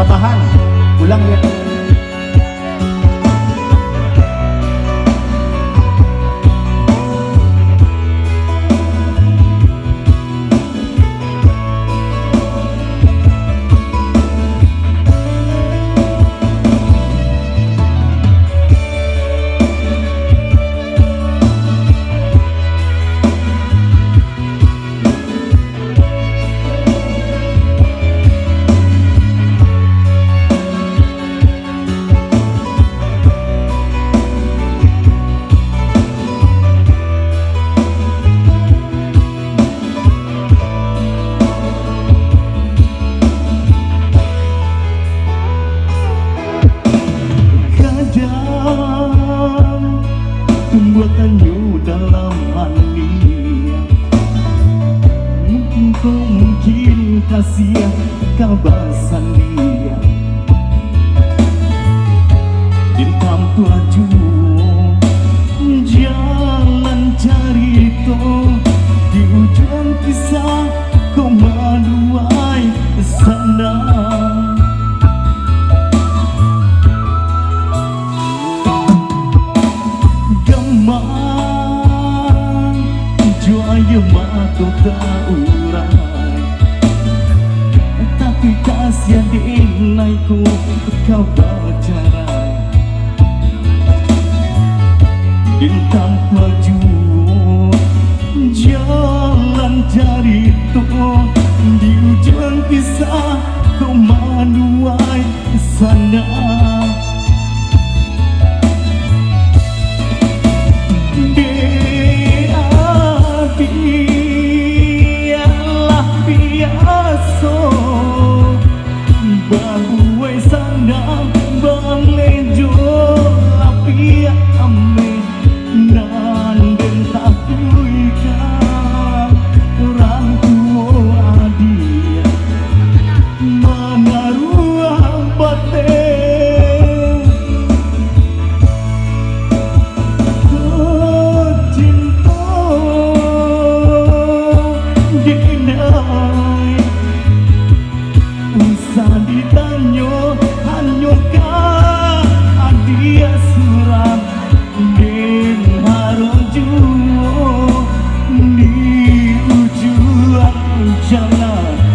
tambahan ulang ya. Pembuatannya dalam hati mungkin kasihan kabasan dia di tanpa jalan cerita di ujung kisah kau menuai sana. Jual mata tak urai, tapi kasihan dinaiku kau bercerai. Di tanpa jalan cerita di ujung kisah kau menuai sana. Biarlah biasa bahuai sana banglejo lapi ame nan den tapuika orang tua adia mengaruh batin usah ditanya hanyukah adia suram den harojuo di ujung jalan.